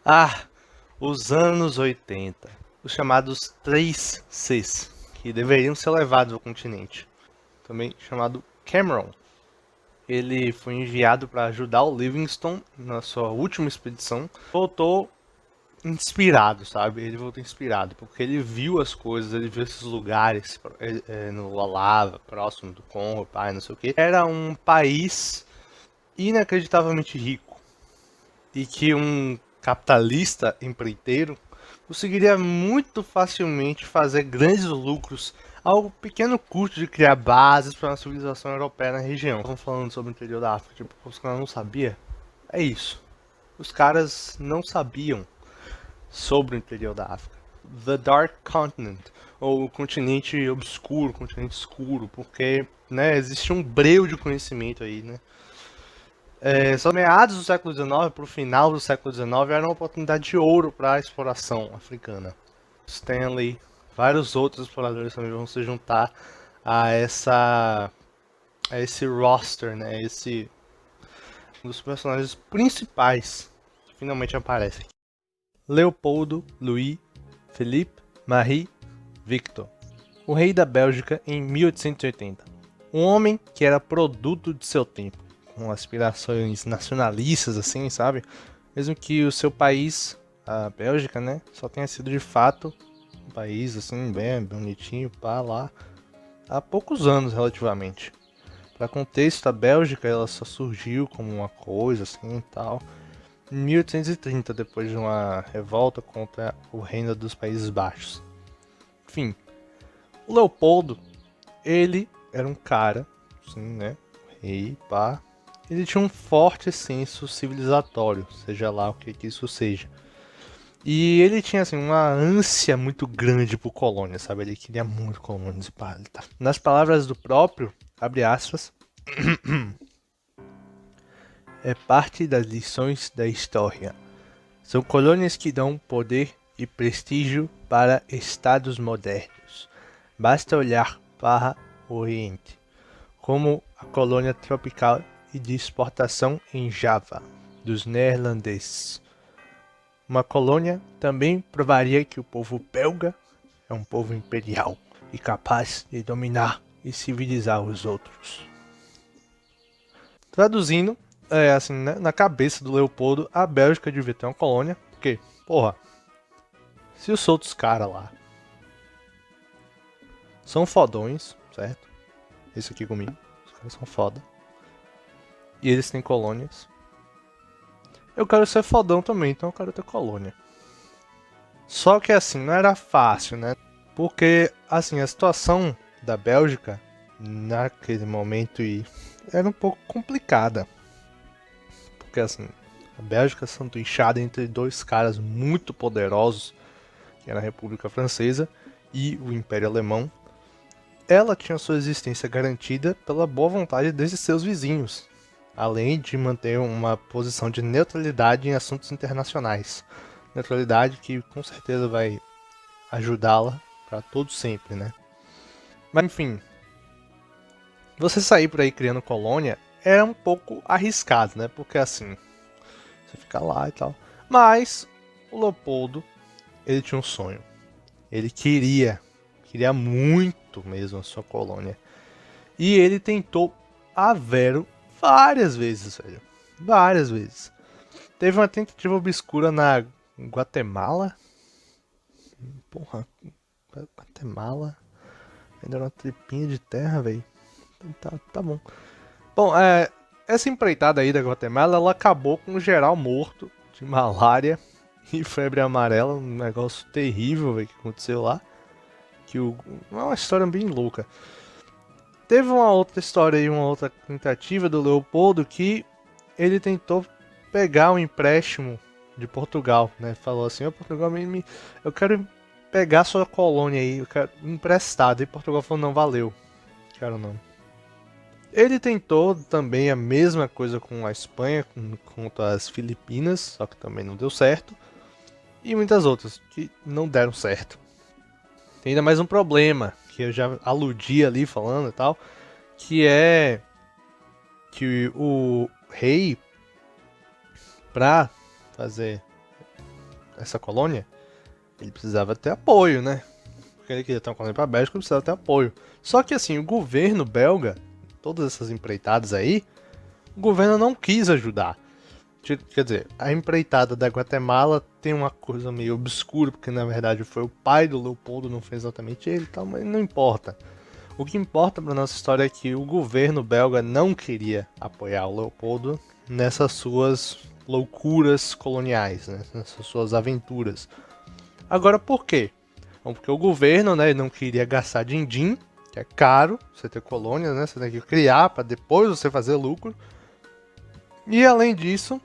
Ah, os anos 80. Os chamados 3 Cs, que deveriam ser levados ao continente. Também chamado Cameron. Ele foi enviado para ajudar o Livingstone na sua última expedição. Voltou inspirado, sabe? Ele voltou inspirado, porque ele viu as coisas, ele viu esses lugares no Lava, próximo do Congo, pai, não sei o que. Era um país inacreditavelmente rico e que um capitalista empreiteiro conseguiria muito facilmente fazer grandes lucros ao pequeno custo de criar bases para uma civilização europeia na região. Estamos falando sobre o interior da África, tipo, os caras não sabiam? É isso. Os caras não sabiam sobre o interior da África. The Dark Continent, ou o continente obscuro, continente escuro, porque né, existe um breu de conhecimento aí, né? Só meados do século XIX para o final do século XIX era uma oportunidade de ouro para a exploração africana. Stanley, vários outros exploradores também vão se juntar a esse roster, né? Esse um dos personagens principais que finalmente aparece aqui. Leopoldo Louis Philippe Marie Victor, o rei da Bélgica em 1880. Um homem que era produto de seu tempo, com aspirações nacionalistas, assim, sabe? Mesmo que o seu país, a Bélgica, né, só tenha sido de fato um país, assim, bem bonitinho, pá, lá, há poucos anos, relativamente. Para contexto, a Bélgica, ela só surgiu como uma coisa, assim, e tal, em 1830, depois de uma revolta contra o reino dos Países Baixos. Enfim, o Leopoldo, ele era um cara, assim, né, rei, pá, ele tinha um forte senso civilizatório, seja lá o que isso seja. E ele tinha assim uma ânsia muito grande por colônia, sabe? Ele queria muito colônias. Tá. Nas palavras do próprio, abre aspas, é parte das lições da história. São colônias que dão poder e prestígio para estados modernos. Basta olhar para o Oriente, como a colônia tropical e de exportação em Java, dos neerlandeses. Uma colônia também provaria que o povo belga é um povo imperial e capaz de dominar e civilizar os outros. Traduzindo, assim, né, na cabeça do Leopoldo, a Bélgica devia ter uma colônia, porque, porra, se os outros caras lá são fodões, certo? Esse aqui comigo, os caras são foda. E eles têm colônias. Eu quero ser fodão também, então eu quero ter colônia. Só que assim, não era fácil, né? Porque, assim, a situação da Bélgica naquele momento era um pouco complicada. Porque, assim, a Bélgica é sanduichada entre dois caras muito poderosos, que era a República Francesa e o Império Alemão. Ela tinha sua existência garantida pela boa vontade desses seus vizinhos, além de manter uma posição de neutralidade em assuntos internacionais. Neutralidade que com certeza vai ajudá-la para todo sempre, né? Mas enfim, você sair por aí criando colônia é um pouco arriscado, né? Porque assim, você fica lá e tal. Mas o Leopoldo, ele tinha um sonho. Ele queria muito mesmo a sua colônia. E ele tentou a Vero várias vezes, velho. Várias vezes. Teve uma tentativa obscura na Guatemala. Porra, Guatemala. Ainda era uma tripinha de terra, velho. Tá bom. Bom, essa empreitada aí da Guatemala, ela acabou com geral morto de malária e febre amarela. Um negócio terrível, véio, que aconteceu lá. É uma história bem louca. Teve uma outra história aí, uma outra tentativa do Leopoldo que ele tentou pegar um empréstimo de Portugal, né? Falou assim, Portugal, eu quero pegar sua colônia aí, eu quero emprestado. E Portugal falou, não, valeu, quero não. Ele tentou também a mesma coisa com a Espanha, contra as Filipinas, só que também não deu certo. E muitas outras que não deram certo. Tem ainda mais um problema, que eu já aludi ali falando e tal, que é que o rei, pra fazer essa colônia, ele precisava ter apoio, né? Porque ele queria ter uma colônia para a Bélgica, ele precisava ter apoio. Só que assim, o governo belga, todas essas empreitadas aí, o governo não quis ajudar. Quer dizer, a empreitada da Guatemala tem uma coisa meio obscura, porque na verdade foi o pai do Leopoldo, não foi exatamente ele e tal, mas não importa. O que importa para nossa história é que o governo belga não queria apoiar o Leopoldo nessas suas loucuras coloniais, né? Nessas suas aventuras. Agora, por quê? Bom, porque o governo, né, não queria gastar din-din, que é caro, você ter colônias, né? Você tem que criar para depois você fazer lucro. E além disso,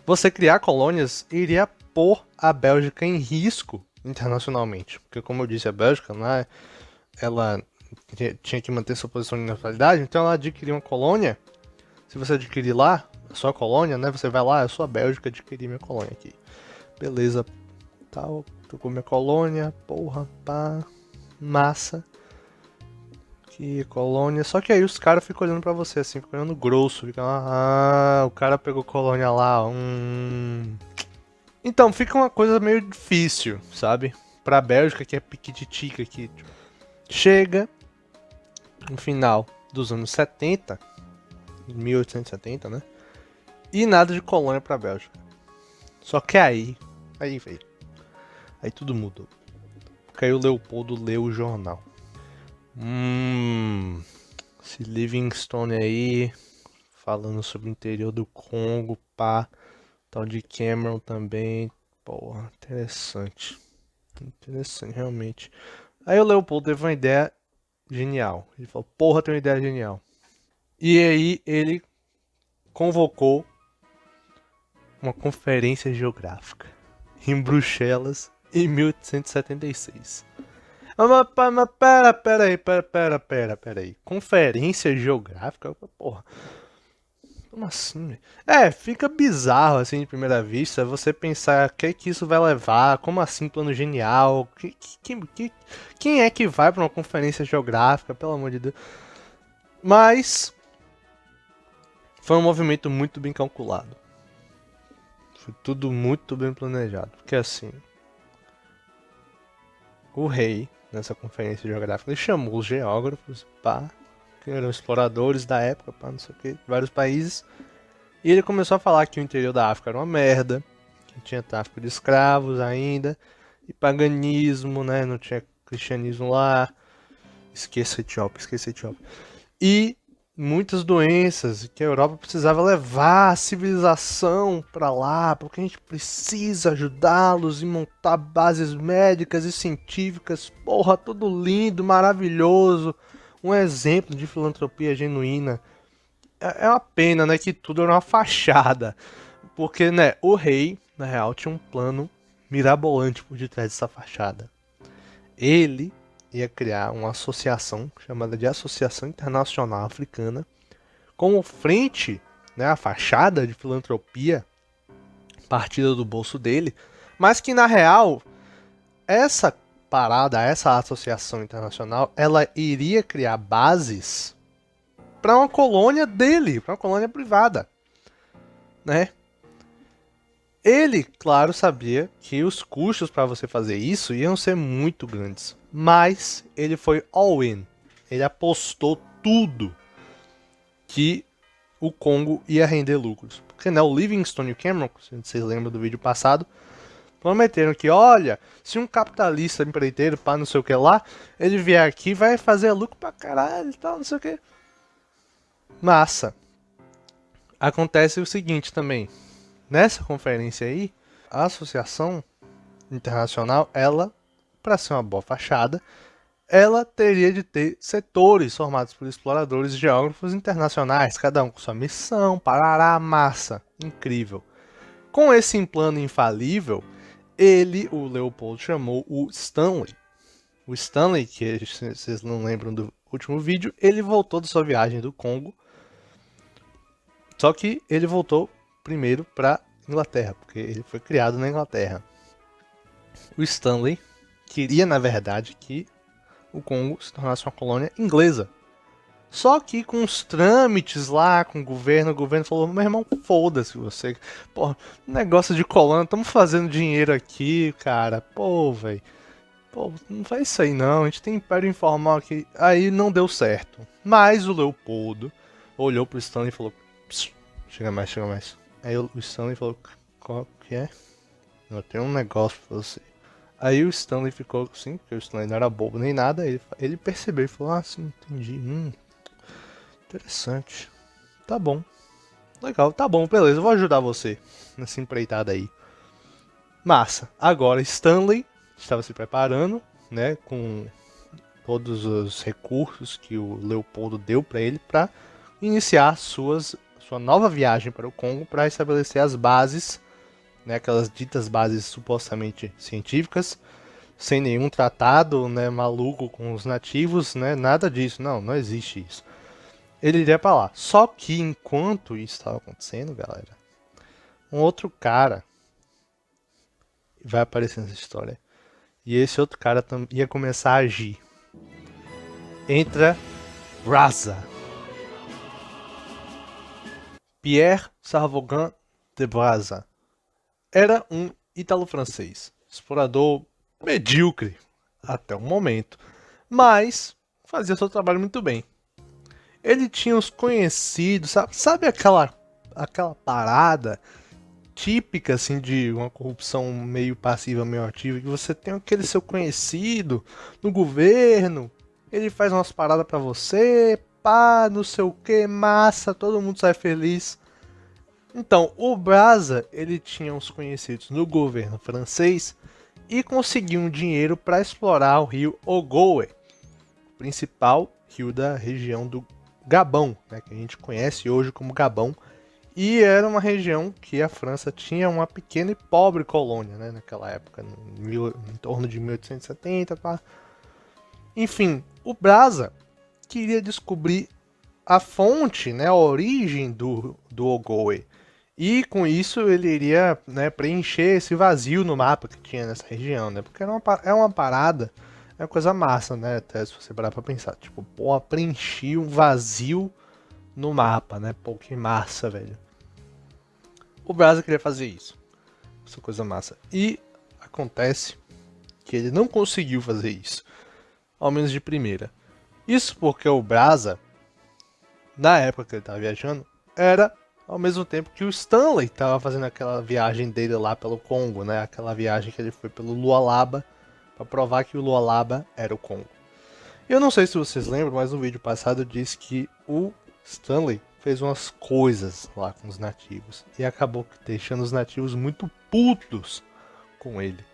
você criar colônias iria pôr a Bélgica em risco internacionalmente. Porque, como eu disse, a Bélgica, né, ela tinha que manter sua posição de neutralidade, então ela adquiriu uma colônia. Se você adquirir lá, a sua colônia, né, você vai lá, eu sou a Bélgica, adquiri minha colônia aqui. Beleza, tal, tô com minha colônia, porra, pá, massa. Que colônia. Só que aí os caras ficam olhando pra você assim, ficam olhando grosso. Ficam, o cara pegou colônia lá. Então fica uma coisa meio difícil, sabe? Pra Bélgica, que é piquititica, que chega no final dos anos 70, 1870, né? E nada de colônia pra Bélgica. Só que aí veio. Aí tudo mudou. Porque aí o Leopoldo leu o jornal. Esse Livingstone aí, falando sobre o interior do Congo, pá, tal de Cameron também, porra, interessante, realmente. Aí o Leopoldo teve uma ideia genial, ele falou, porra, tem uma ideia genial. E aí ele convocou uma conferência geográfica em Bruxelas em 1876. Mas pera aí. Conferência geográfica? Porra. Como assim? Fica bizarro assim de primeira vista você pensar o que isso vai levar, como assim plano genial, quem é que vai para uma conferência geográfica, pelo amor de Deus. Mas foi um movimento muito bem calculado. Foi tudo muito bem planejado, porque assim, o rei nessa conferência geográfica, ele chamou os geógrafos, pá, que eram exploradores da época, pá, não sei o que, vários países, e ele começou a falar que o interior da África era uma merda, que tinha tráfico de escravos ainda, e paganismo, né, não tinha cristianismo lá, esqueça a Etiópia. E muitas doenças, que a Europa precisava levar a civilização para lá, porque a gente precisa ajudá-los e montar bases médicas e científicas, porra, tudo lindo, maravilhoso, um exemplo de filantropia genuína. É uma pena, né, que tudo era uma fachada, porque, né, o rei, na real, tinha um plano mirabolante por detrás dessa fachada. Ele ia criar uma associação chamada de Associação Internacional Africana, como frente, né, a fachada de filantropia partida do bolso dele, mas que na real essa parada, essa associação internacional, ela iria criar bases para uma colônia dele, para uma colônia privada, né? Ele, claro, sabia que os custos para você fazer isso iam ser muito grandes, mas ele foi all in. Ele apostou tudo que o Congo ia render lucros. Porque, né, o Livingstone e o Cameron, se vocês lembram do vídeo passado, prometeram que, olha, se um capitalista empreiteiro, pá, não sei o que lá, ele vier aqui, vai fazer lucro pra caralho e tal, não sei o que. Massa. Acontece o seguinte também. Nessa conferência aí, a Associação Internacional, ela, para ser uma boa fachada, ela teria de ter setores formados por exploradores e geógrafos internacionais, cada um com sua missão, parará, massa, incrível. Com esse plano infalível, ele, o Leopoldo, chamou o Stanley. O Stanley, que vocês não lembram do último vídeo, ele voltou da sua viagem do Congo, só que ele voltou primeiro para Inglaterra, porque ele foi criado na Inglaterra. O Stanley queria, na verdade, que o Congo se tornasse uma colônia inglesa. Só que com os trâmites lá, com o governo falou, meu irmão, foda-se você. Pô, negócio de colônia, estamos fazendo dinheiro aqui, cara. Pô, velho. Pô, não faz isso aí não, a gente tem império informal aqui. Aí não deu certo. Mas o Leopoldo olhou pro Stanley e falou, chega mais, chega mais. Aí o Stanley falou, qual que é? Eu tenho um negócio pra você. Aí o Stanley ficou assim, porque o Stanley não era bobo nem nada, ele percebeu e falou, ah, sim, entendi. Interessante. Tá bom. Legal, tá bom, beleza, eu vou ajudar você nessa empreitada aí. Massa. Agora Stanley estava se preparando, né, com todos os recursos que o Leopoldo deu para ele para iniciar sua nova viagem para o Congo para estabelecer as bases, né, aquelas ditas bases supostamente científicas, sem nenhum tratado, né, maluco com os nativos, né, nada disso, não existe isso. Ele iria para lá. Só que enquanto isso estava acontecendo, galera, um outro cara vai aparecer nessa história. E esse outro cara ia começar a agir. Entra Braza. Pierre Sarvogan de Braza. Era um ítalo-francês, explorador medíocre até o momento, mas fazia seu trabalho muito bem. Ele tinha os conhecidos, sabe aquela parada típica assim de uma corrupção meio passiva, meio ativa, que você tem aquele seu conhecido no governo, ele faz umas paradas pra você, pá, não sei o que, massa, todo mundo sai feliz. Então, o Braza, ele tinha uns conhecidos no governo francês e conseguiu um dinheiro para explorar o rio Ogooué, principal rio da região do Gabão, né, que a gente conhece hoje como Gabão. E era uma região que a França tinha uma pequena e pobre colônia, né, naquela época, em torno de 1870. Pá. Enfim, o Braza queria descobrir a fonte, né, a origem do Ogooué. E com isso ele iria, né, preencher esse vazio no mapa que tinha nessa região, né? Porque é uma parada, é uma coisa massa, né? Até se você parar pra pensar. Tipo, pô, preenchi um vazio no mapa, né? Pô, que massa, velho. O Braza queria fazer isso. Essa coisa massa. E acontece que ele não conseguiu fazer isso. Ao menos de primeira. Isso porque o Braza, na época que ele estava viajando, era ao mesmo tempo que o Stanley estava fazendo aquela viagem dele lá pelo Congo, né? Aquela viagem que ele foi pelo Lualaba para provar que o Lualaba era o Congo. Eu não sei se vocês lembram, mas no vídeo passado eu disse que o Stanley fez umas coisas lá com os nativos e acabou deixando os nativos muito putos com ele.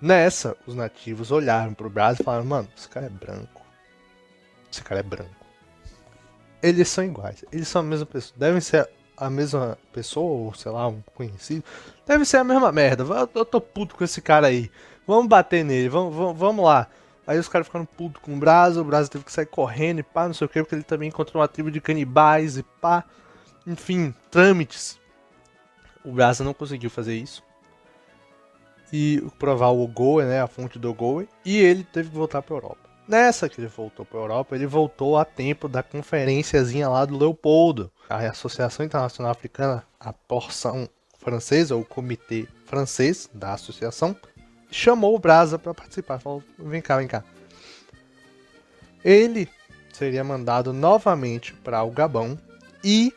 Nessa, os nativos olharam pro Brasil e falaram, mano, esse cara é branco. Esse cara é branco. Eles são iguais, eles são a mesma pessoa, devem ser a mesma pessoa, ou sei lá, um conhecido, deve ser a mesma merda, eu tô puto com esse cara aí, vamos bater nele, vamos lá. Aí os caras ficaram putos com o Braza teve que sair correndo e pá, não sei o que, porque ele também encontrou uma tribo de canibais e pá, enfim, trâmites. O Braza não conseguiu fazer isso. E provar o Ogooué, né, a fonte do Ogooué, e ele teve que voltar pra Europa. Nessa que ele voltou para a Europa, ele voltou a tempo da conferenciazinha lá do Leopoldo. A Associação Internacional Africana, a porção francesa, o comitê francês da associação, chamou o Braza para participar. Falou, vem cá, vem cá. Ele seria mandado novamente para o Gabão e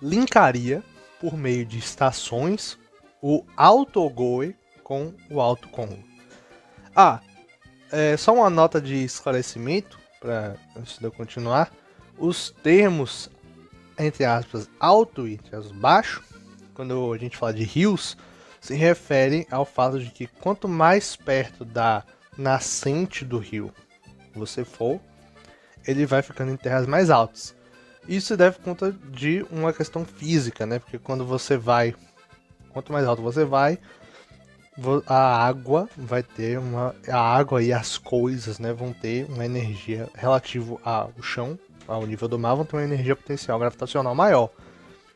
linkaria, por meio de estações, o Alto Ogooué com o Alto Congo. Só uma nota de esclarecimento, antes de eu continuar. Os termos, entre aspas, alto e entre aspas, baixo, quando a gente fala de rios, se referem ao fato de que quanto mais perto da nascente do rio você for, ele vai ficando em terras mais altas. Isso se deve por conta de uma questão física, né? Porque quando você vai, quanto mais alto você vai, a água vai ter a água e as coisas, né, vão ter uma energia relativo ao chão, ao nível do mar, vão ter uma energia potencial gravitacional maior.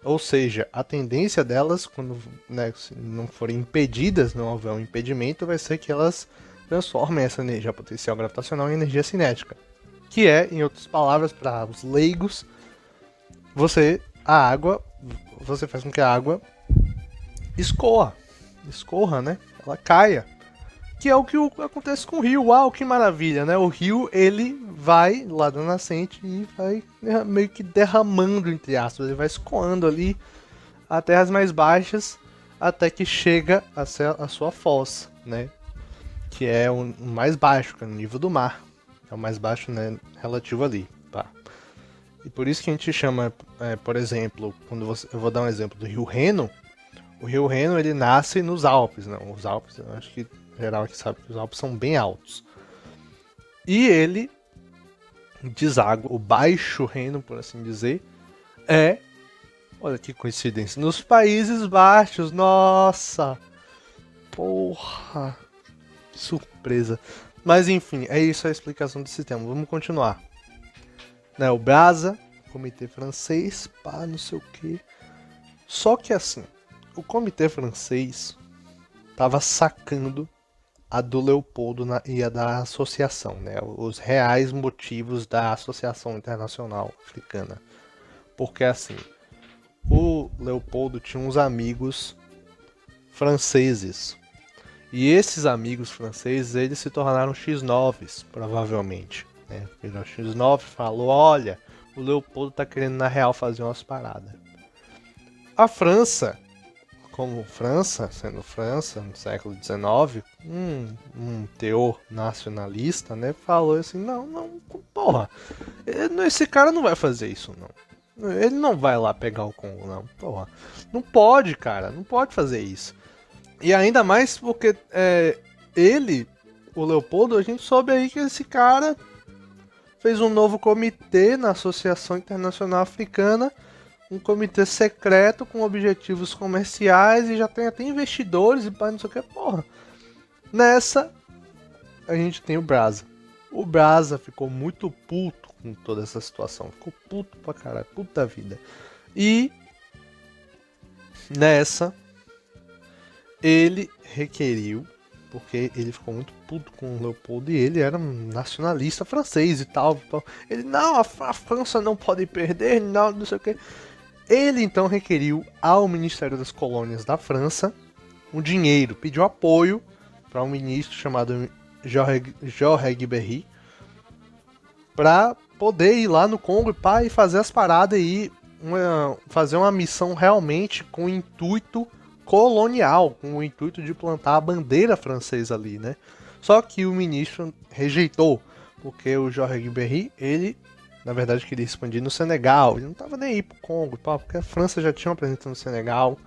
Ou seja, a tendência delas, quando, né, se não forem impedidas, não houver um impedimento, vai ser que elas transformem essa energia potencial gravitacional em energia cinética. que é, em outras palavras, para os leigos, você faz com que a água escorra, né? Ela caia. Que é o que acontece com o rio. Uau, que maravilha, né? O rio, ele vai lá da nascente e vai meio que derramando, entre aspas. Ele vai escoando ali até as mais baixas, até que chega a sua foz, né? Que é o mais baixo, que é o nível do mar. É o mais baixo, né? Relativo ali, tá? E por isso que a gente chama, por exemplo, eu vou dar um exemplo do Rio Reno. O Rio Reno, ele nasce nos Alpes, não? Os Alpes, eu acho que geral aqui sabe que os Alpes são bem altos. E ele deságua, o Baixo Reno, por assim dizer, olha que coincidência, nos Países Baixos. Nossa! Porra! Que surpresa. Mas enfim, é isso a explicação desse tema. Vamos continuar. Né, o Brasa, comitê francês, pá, não sei o que. Só que assim, o comitê francês tava sacando a do Leopoldo e a da associação, né? Os reais motivos da Associação Internacional Africana. Porque assim, o Leopoldo tinha uns amigos franceses. E esses amigos franceses, eles se tornaram X9s, provavelmente. Né? O X9 falou, olha, o Leopoldo tá querendo na real fazer umas paradas. A França, como França, sendo França no século XIX, um teor nacionalista, né, falou assim, não, porra, esse cara não vai fazer isso, não. Ele não vai lá pegar o Congo, não, porra. Não pode, cara, não pode fazer isso. E ainda mais porque ele, o Leopoldo, a gente soube aí que esse cara fez um novo comitê na Associação Internacional Africana, um comitê secreto com objetivos comerciais e já tem até investidores e pá, não sei o que, porra. Nessa, a gente tem o Brasa. O Brasa ficou muito puto com toda essa situação. Ficou puto pra caralho, puta vida. E nessa, ele requeriu, porque ele ficou muito puto com o Leopoldo e ele era um nacionalista francês e tal. Ele, não, a França não pode perder, não sei o que. Ele então requeriu ao Ministério das Colônias da França um dinheiro, pediu apoio para um ministro chamado Jorge Berry para poder ir lá no Congo e fazer as paradas e fazer uma missão realmente com o intuito colonial, com o intuito de plantar a bandeira francesa ali, né? Só que o ministro rejeitou, porque o Jorge Berry, ele na verdade queria expandir no Senegal, ele não tava nem aí pro Congo, porque a França já tinha uma presença no Senegal,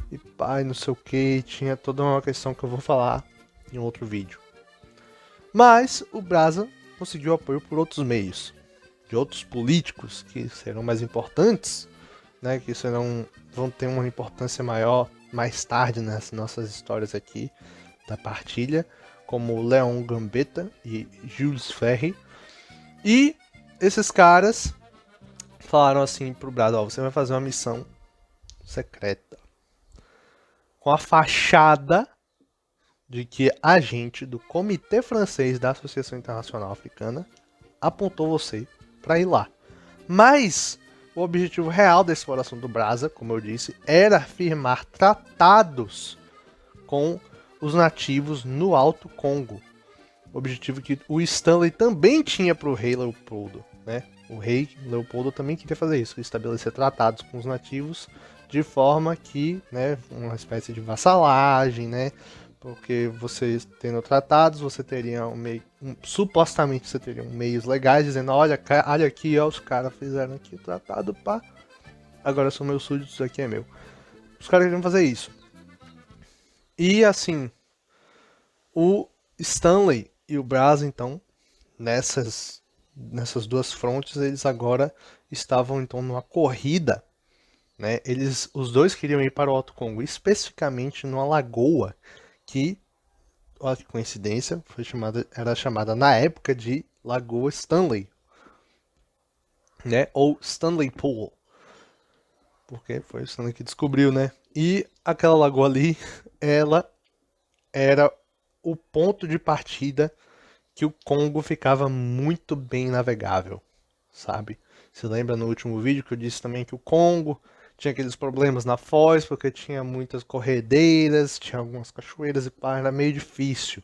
e pai, não sei o que, tinha toda uma questão que eu vou falar em outro vídeo. Mas o Brasa conseguiu apoio por outros meios, de outros políticos que serão mais importantes, né, que vão ter uma importância maior mais tarde nas nossas histórias aqui da partilha, como Léon Gambetta e Jules Ferry. E esses caras falaram assim pro Brasa, ó, você vai fazer uma missão secreta com a fachada de que a gente do Comitê Francês da Associação Internacional Africana apontou você para ir lá. Mas o objetivo real da exploração do Brasa, como eu disse, era firmar tratados com os nativos no Alto Congo. Objetivo que o Stanley também tinha para o rei Leopoldo, né? O rei Leopoldo também queria fazer isso, estabelecer tratados com os nativos de forma que, né, uma espécie de vassalagem, né? Porque você tendo tratados, você teria supostamente você teria meios legais dizendo, olha aqui, ó, os caras fizeram aqui o tratado, pá. Agora são meus súditos, isso aqui é meu. Os caras queriam fazer isso. E assim, o Stanley e o Brasa, então, nessas duas frontes, eles agora estavam então numa corrida, né? Os dois queriam ir para o Alto Congo, especificamente numa lagoa que, olha que coincidência, era chamada na época de Lagoa Stanley, né? Ou Stanley Pool, porque foi o Stanley que descobriu, né? E aquela lagoa ali, ela era o ponto de partida que o Congo ficava muito bem navegável, sabe? Se lembra no último vídeo que eu disse também que o Congo tinha aqueles problemas na foz, porque tinha muitas corredeiras, tinha algumas cachoeiras e pá, era meio difícil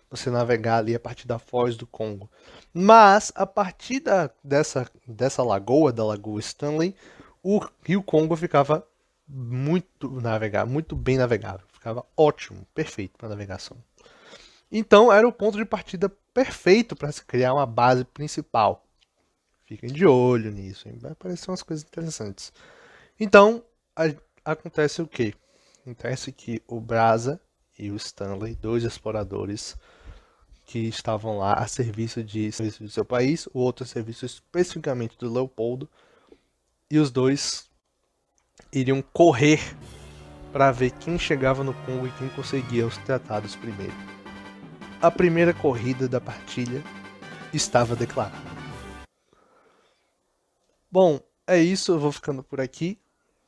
você navegar ali a partir da foz do Congo. Mas, a partir dessa lagoa, da Lagoa Stanley, o Rio Congo ficava muito bem navegável. Ficava ótimo, perfeito para navegação. Então, era o ponto de partida perfeito para se criar uma base principal. Fiquem de olho nisso, hein? Vai aparecer umas coisas interessantes. Então, acontece o quê? Acontece que o Brasa e o Stanley, dois exploradores que estavam lá a serviço do seu país, o outro a serviço especificamente do Leopoldo, e os dois iriam correr para ver quem chegava no Congo e quem conseguia os tratados primeiro. A primeira corrida da partilha estava declarada. Bom, é isso, eu vou ficando por aqui.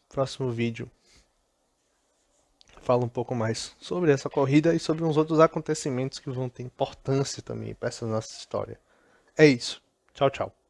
Próximo vídeo fala um pouco mais sobre essa corrida e sobre uns outros acontecimentos que vão ter importância também para essa nossa história. É isso. Tchau, tchau.